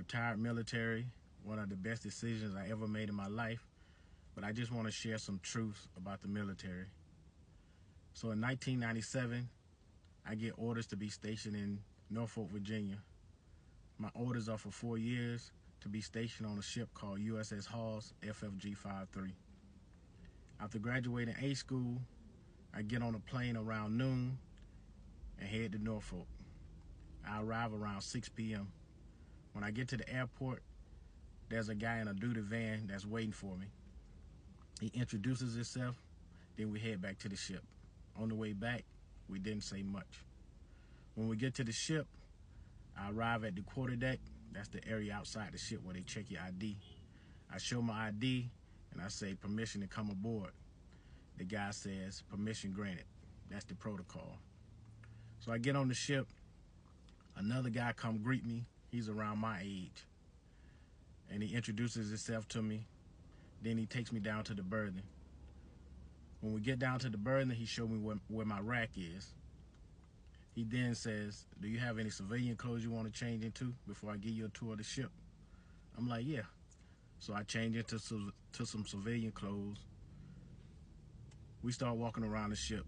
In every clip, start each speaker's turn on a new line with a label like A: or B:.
A: retired military, one of the best decisions I ever made in my life, but I just want to share some truths about the military. So in 1997, I get orders to be stationed in Norfolk, Virginia. My orders are for 4 years to be stationed on a ship called USS Hawes FFG-53. After graduating A school, I get on a plane around noon and head to Norfolk. I arrive around 6 p.m. When I get to the airport, there's a guy in a duty van that's waiting for me. He introduces himself, then we head back to the ship. On the way back, we didn't say much. When we get to the ship, I arrive at the quarterdeck. That's the area outside the ship where they check your ID. I show my ID and I say permission to come aboard. The guy says permission granted. That's the protocol. So I get on the ship. Another guy come greet me. He's around my age. And he introduces himself to me. Then he takes me down to the berthing. When we get down to the berthing, he showed me where my rack is. He then says, do you have any civilian clothes you want to change into before I give you a tour of the ship? I'm like, yeah. So I change into some civilian clothes. We start walking around the ship.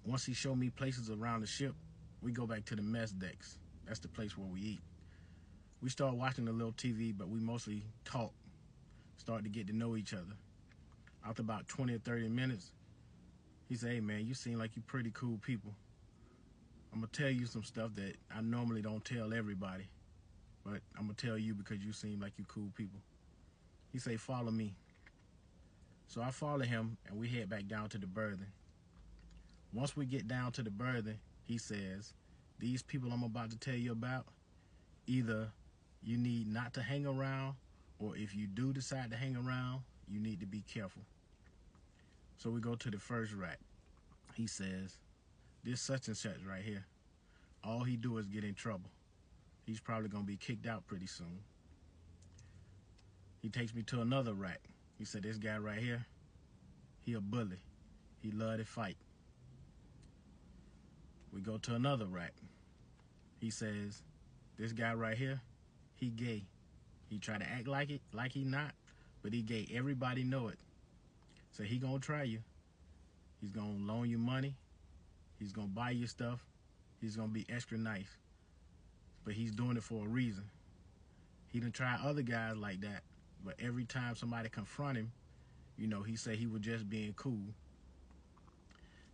A: Once he showed me places around the ship, we go back to the mess decks. That's the place where we eat. We start watching a little TV, but we mostly talk, start to get to know each other. After about 20 or 30 minutes, he said, hey man, you seem like you pretty cool people. I'm gonna tell you some stuff that I normally don't tell everybody, but I'm gonna tell you because you seem like you cool people. He said, follow me. So I follow him and we head back down to the berthing. Once we get down to the berthing, he says, these people I'm about to tell you about, either you need not to hang around, or if you do decide to hang around, you need to be careful. So we go to the first rack. He says, this such and such right here, all he do is get in trouble. He's probably gonna be kicked out pretty soon. He takes me to another rack. He said, this guy right here, he a bully. He love to fight. We go to another rack. He says, this guy right here, he gay. He try to act like he not, but he gay. Everybody know it. So he gonna try you. He's gonna loan you money. He's gonna buy you stuff. He's gonna be extra nice. But he's doing it for a reason. He done try other guys like that, but every time somebody confront him, you know, he say he was just being cool.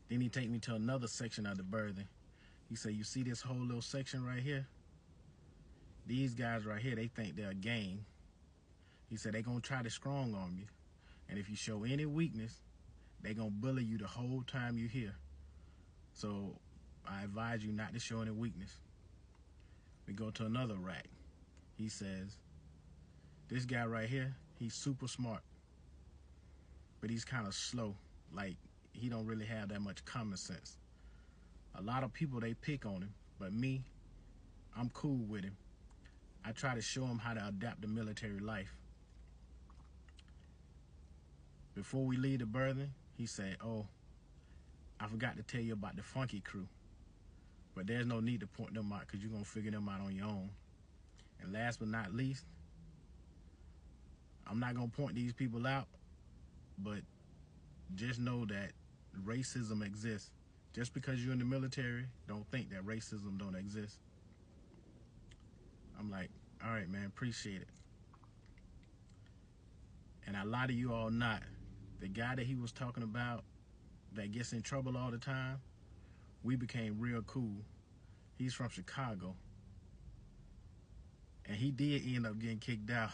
A: Then he take me to another section of the berthing. He said, you see this whole little section right here? These guys right here, they think they're a gang. He said, they gonna try to strong arm you. And if you show any weakness, they gonna bully you the whole time you here. So I advise you not to show any weakness. We go to another rack. He says, this guy right here, he's super smart, but he's kind of slow. Like, he don't really have that much common sense. A lot of people, they pick on him, but me, I'm cool with him. I try to show him how to adapt to military life. Before we leave the berthing, he said, oh, I forgot to tell you about the funky crew. But there's no need to point them out because you're going to figure them out on your own. And last but not least, I'm not going to point these people out, but just know that racism exists. Just because you're in the military, don't think that racism don't exist. I'm like, all right, man, appreciate it. And a lot of you all not. The guy that he was talking about that gets in trouble all the time, we became real cool. He's from Chicago. And he did end up getting kicked out.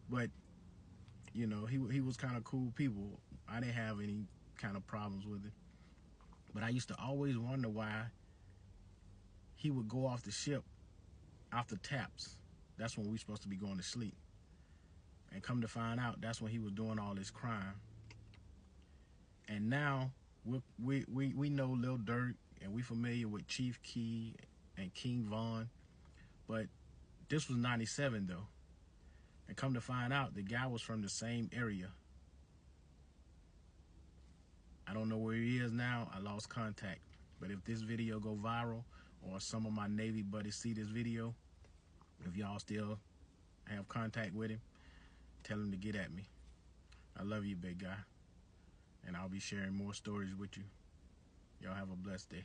A: But, you know, he was kind of cool people. I didn't have any kind of problems with it. But I used to always wonder why he would go off the ship after taps. That's when we're supposed to be going to sleep. And come to find out, that's when he was doing all this crime. And now we know Lil Durk, and we familiar with Chief Keef and King Von. But this was 97 though. And come to find out, the guy was from the same area. I don't know where he is now. I lost contact. But if this video go viral, or some of my Navy buddies see this video, If y'all still have contact with him, tell him to get at me. I love you, big guy. And I'll be sharing more stories with you. Y'all have a blessed day.